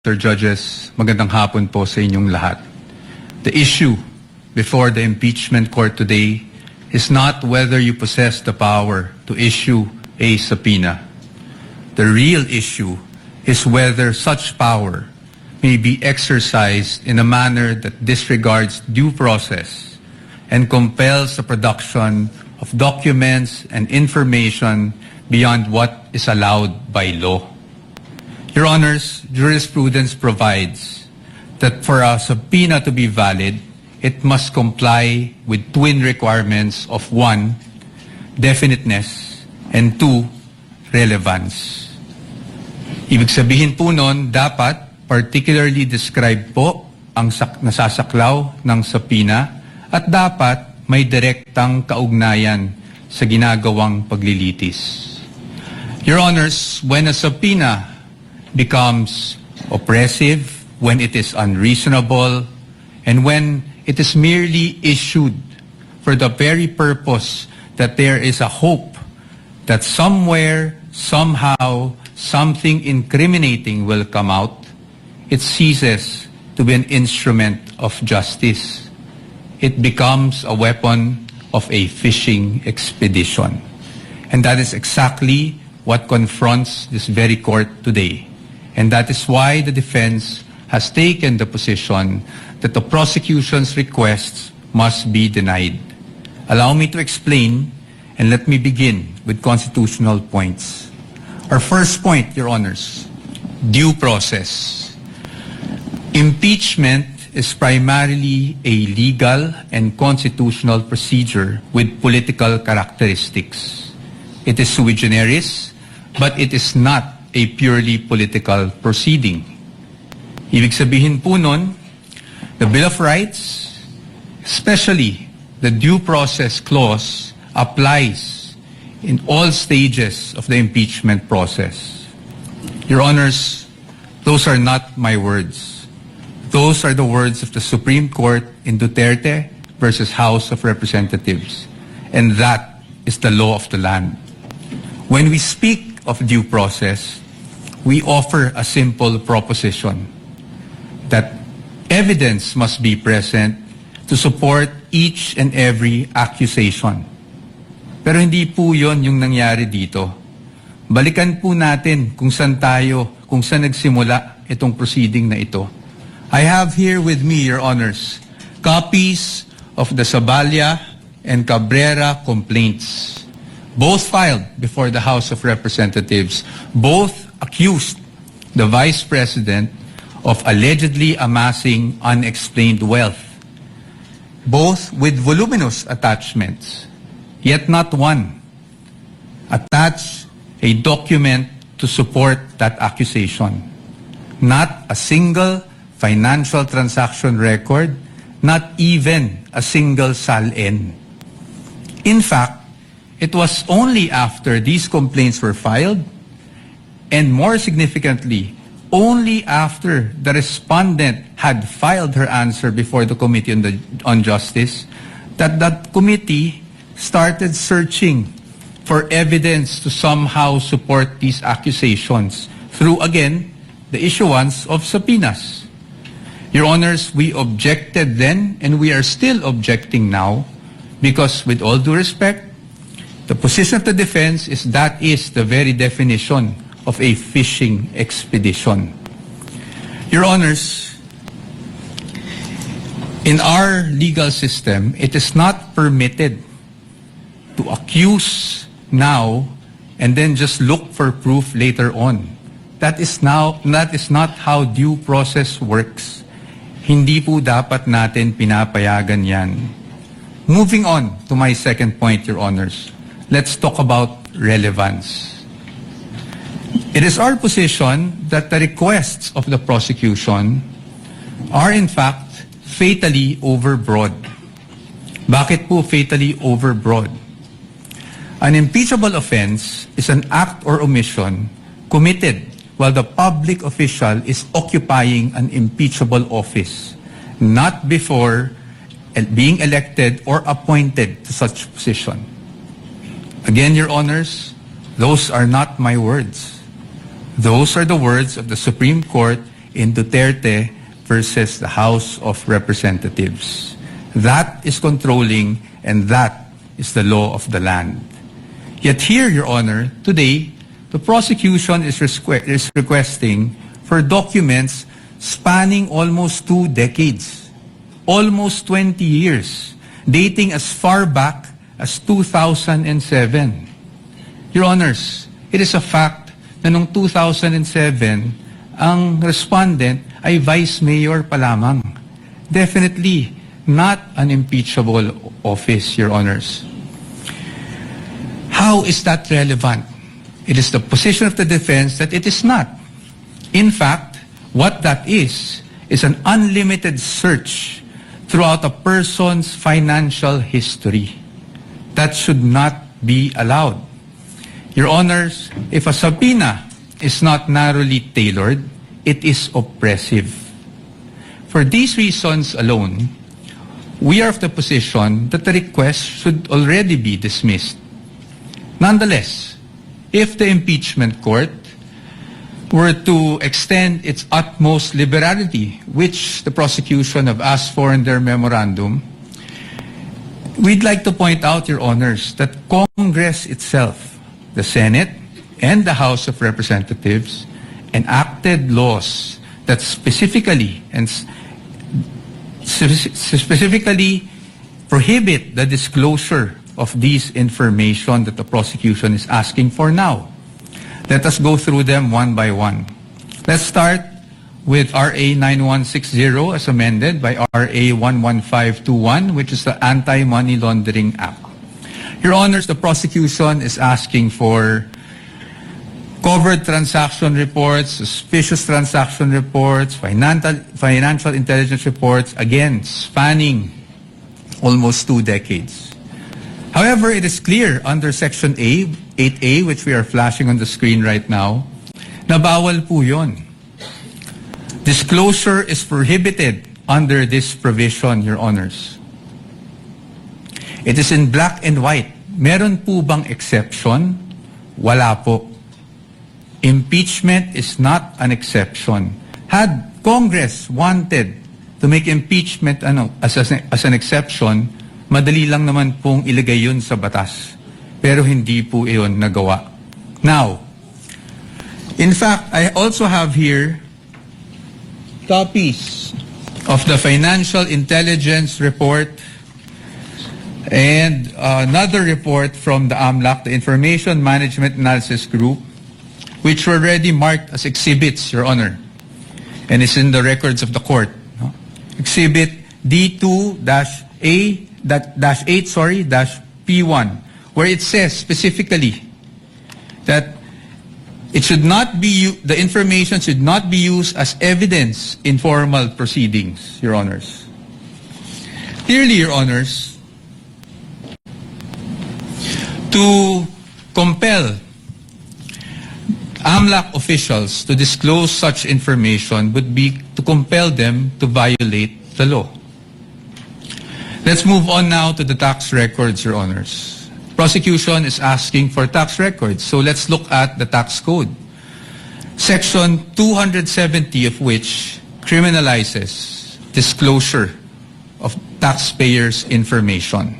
Sir Judges, magandang hapon po sa inyong lahat. The issue before the impeachment court today is not whether you possess the power to issue a subpoena. The real issue is whether such power may be exercised in a manner that disregards due process and compels the production of documents and information beyond what is allowed by law. Your Honors, jurisprudence provides that for a subpoena to be valid, it must comply with twin requirements of 1, definiteness, and 2, relevance. Ibig sabihin po nun, dapat particularly describe po ang nasasaklaw ng subpoena at dapat may direktang kaugnayan sa ginagawang paglilitis. Your Honors, when a subpoena becomes oppressive, when it is unreasonable, and when it is merely issued for the very purpose that there is a hope that somewhere, somehow, something incriminating will come out, it ceases to be an instrument of justice. It becomes a weapon of a fishing expedition. And that is exactly what confronts this very court today. And that is why the defense has taken the position that the prosecution's requests must be denied. Allow me to explain, and let me begin with constitutional points. Our first point, Your Honors, due process. Impeachment is primarily a legal and constitutional procedure with political characteristics. It is sui generis, but it is not a purely political proceeding. Ibig sabihin po nun, the Bill of Rights, especially the due process clause, applies in all stages of the impeachment process. Your Honors, those are not my words. Those are the words of the Supreme Court in Duterte versus House of Representatives. And that is the law of the land. When we speak of due process, we offer a simple proposition that evidence must be present to support each and every accusation. Pero hindi po yon yung nangyari dito. Balikan po natin kung saan nagsimula itong proceeding na ito. I have here with me, Your Honors, copies of the Zabalia and Cabrera complaints, both filed before the House of Representatives. Both accused the Vice President of allegedly amassing unexplained wealth, both with voluminous attachments, yet not one attached a document to support that accusation. Not a single financial transaction record, not even a single SALN. In fact, it was only after these complaints were filed, and more significantly, only after the respondent had filed her answer before the Committee on Justice, that committee started searching for evidence to somehow support these accusations through, again, the issuance of subpoenas. Your Honors, we objected then, and we are still objecting now, because with all due respect, the position of the defense is that is the very definition of a fishing expedition. Your Honors, in our legal system, it is not permitted to accuse now and then just look for proof later on. That is not how due process works. Hindi po dapat natin pinapayagan yan. Moving on to my second point, Your Honors, let's talk about relevance. It is our position that the requests of the prosecution are in fact fatally overbroad. Bakit po fatally overbroad? An impeachable offense is an act or omission committed while the public official is occupying an impeachable office, not before being elected or appointed to such position. Again, Your Honors, those are not my words. Those are the words of the Supreme Court in Duterte versus the House of Representatives. That is controlling, and that is the law of the land. Yet here, Your Honor, today, the prosecution is requesting for documents spanning almost 2 decades, almost 20 years, dating as far back as 2007. Your Honors, it is a fact na noong 2007, ang respondent ay vice mayor pa lamang. Definitely not an impeachable office, Your Honors. How is that relevant? It is the position of the defense that it is not. In fact, what that is an unlimited search throughout a person's financial history. That should not be allowed. Your Honors, if a subpoena is not narrowly tailored, it is oppressive. For these reasons alone, we are of the position that the request should already be dismissed. Nonetheless, if the impeachment court were to extend its utmost liberality, which the prosecution have asked for in their memorandum, we'd like to point out, Your Honors, that Congress itself, the Senate and the House of Representatives, enacted laws that specifically prohibit the disclosure of these information that the prosecution is asking for now. Let us go through them one by one. Let's start with RA 9160 as amended by RA 11521, which is the Anti-Money Laundering Act. Your Honors, the prosecution is asking for covered transaction reports, suspicious transaction reports, financial intelligence reports, again, spanning almost 2 decades. However, it is clear under Section 8A, which we are flashing on the screen right now, na bawal po yun. Disclosure is prohibited under this provision, Your Honors. It is in black and white. Meron po bang exception? Wala po. Impeachment is not an exception. Had Congress wanted to make impeachment as an exception, madali lang naman pong ilagay yun sa batas. Pero hindi po iyon nagawa. Now, in fact, I also have here copies of the Financial Intelligence Report and another report from the AMLAC, the Information Management Analysis Group, which were already marked as exhibits, Your Honor, and is in the records of the court. Exhibit D2-8-P1, where it says specifically that it should not be, the information should not be used as evidence in formal proceedings, Your Honors. Clearly, Your Honors, to compel AMLAC officials to disclose such information would be to compel them to violate the law. Let's move on now to the tax records, Your Honors. Prosecution is asking for tax records, so let's look at the tax code. Section 270 of which criminalizes disclosure of taxpayers' information.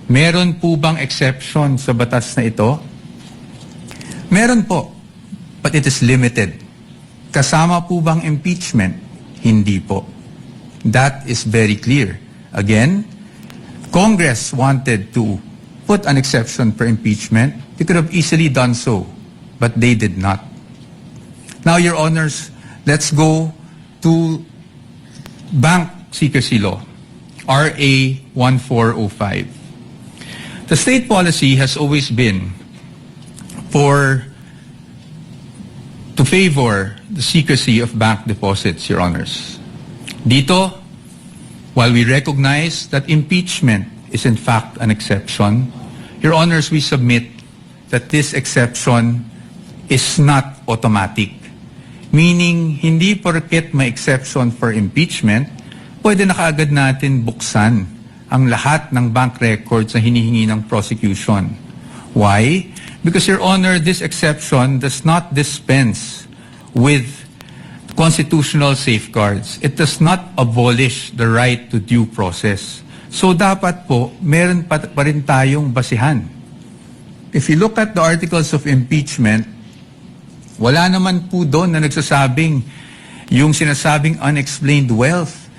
Meron po bang exception sa batas na ito? Meron po, but it is limited. Kasama po bang impeachment? Hindi po. That is very clear. Again, Congress wanted to put an exception for impeachment. They could have easily done so, but they did not. Now, Your Honors, let's go to Bank Secrecy Law, RA 1405. The state policy has always been to favor the secrecy of bank deposits, Your Honors. Dito, while we recognize that impeachment is in fact an exception, Your Honors, we submit that this exception is not automatic. Meaning, hindi porket may exception for impeachment, pwede na kaagad natin buksan ang lahat ng bank records na hinihingi ng prosecution. Why? Because, Your Honor, this exception does not dispense with constitutional safeguards. It does not abolish the right to due process. So dapat po, meron pa rin tayong basihan. If you look at the articles of impeachment, wala naman po doon na nagsasabing yung sinasabing unexplained wealth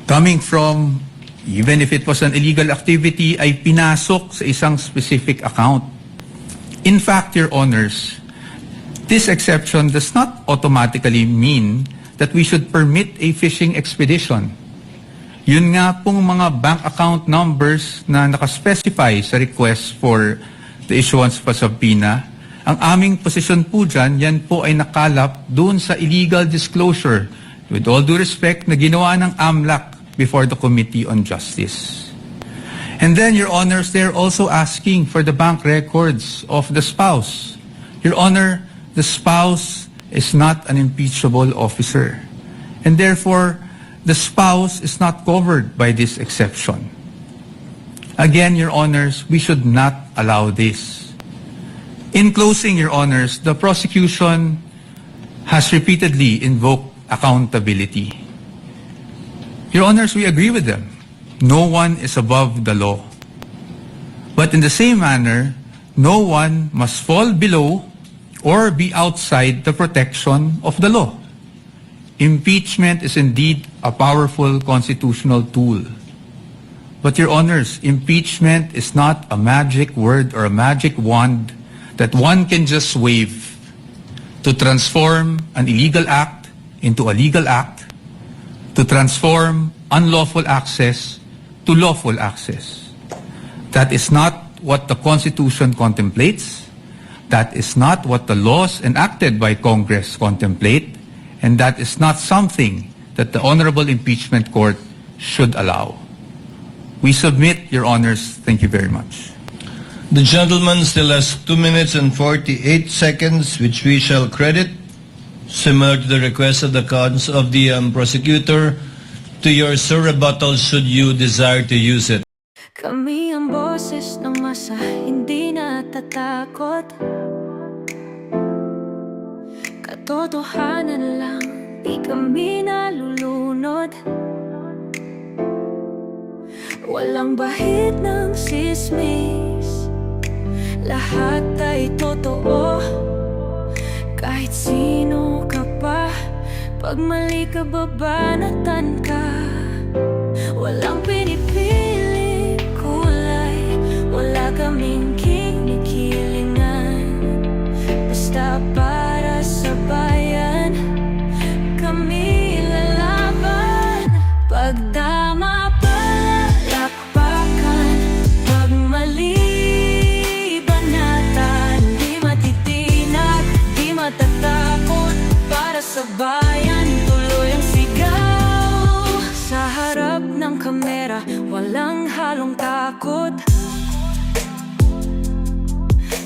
coming from, even if it was an illegal activity, ay pinasok sa isang specific account. In fact, Your Honors, this exception does not automatically mean that we should permit a fishing expedition. Yun nga pong mga bank account numbers na nakaspecify sa request for the issuance of a subpoena, ang aming posisyon po dyan, yan po ay nakalap doon sa illegal disclosure, with all due respect, na ginawa ng AMLAC before the Committee on Justice. And then, Your Honors, they're also asking for the bank records of the spouse. Your Honor, the spouse is not an impeachable officer. And therefore, the spouse is not covered by this exception. Again, Your Honors, we should not allow this. In closing, Your Honors, the prosecution has repeatedly invoked accountability. Your Honors, we agree with them. No one is above the law. But in the same manner, no one must fall below or be outside the protection of the law. Impeachment is indeed a powerful constitutional tool. But Your Honors, impeachment is not a magic word or a magic wand that one can just wave to transform an illegal act into a legal act, to transform unlawful access to lawful access. That is not what the Constitution contemplates. That is not what the laws enacted by Congress contemplate. And that is not something that the Honorable Impeachment Court should allow. We submit, Your Honors. Thank you very much. The gentleman still has 2 minutes and 48 seconds, which we shall credit, similar to the request of the prosecutor, to your rebuttal should you desire to use it. Kami ang boses ng masa, hindi natatakot. Katotohanan lang, di kami nalulunod. Walang bahid ng sismis, lahat ay totoo. Kahit sino ka pa, pag mali ka babanatan ka. Walang pinipiling kulay, wala kaming kinikilingan. Basta para sa bayan, kami lalaban. Pagdama palakpakan, pag mali banatan. Di matitinag, di matatakot, para sa bayan tuloy ang sigaw. Sa harap ng kamera, walang halong takot.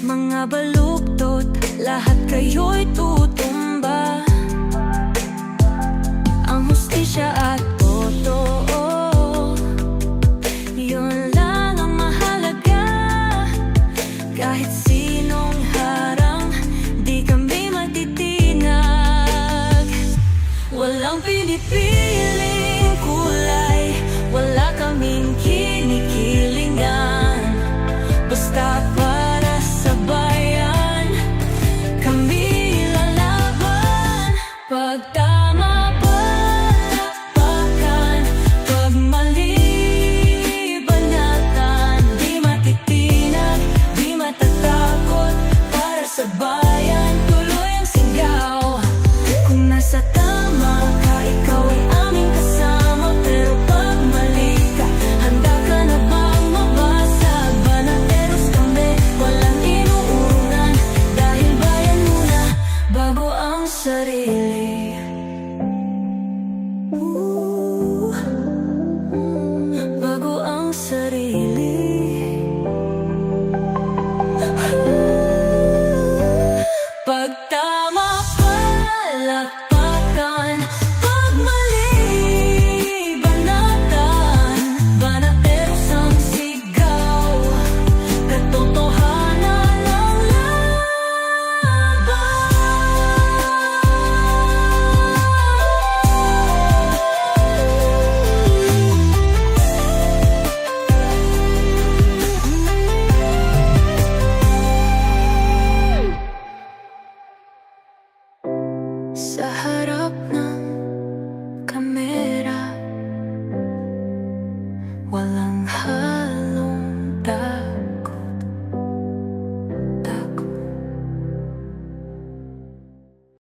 Mga baluktot, lahat kayo'y tutumba. Ang hustisya at totoo, yun lang ang mahalaga. Kahit sinong harang, di kami matitinag. Walang pinipiling kulay, wala kaming kinikilingan. Basta para sa bayan, kami lalaban. Pagtama palakpakan, pag mali banatan. Di matitinag, di matatakot, para sa bayan tuloy ang sigaw. Kung nasa tama ka, ikaw ay aming Sa harap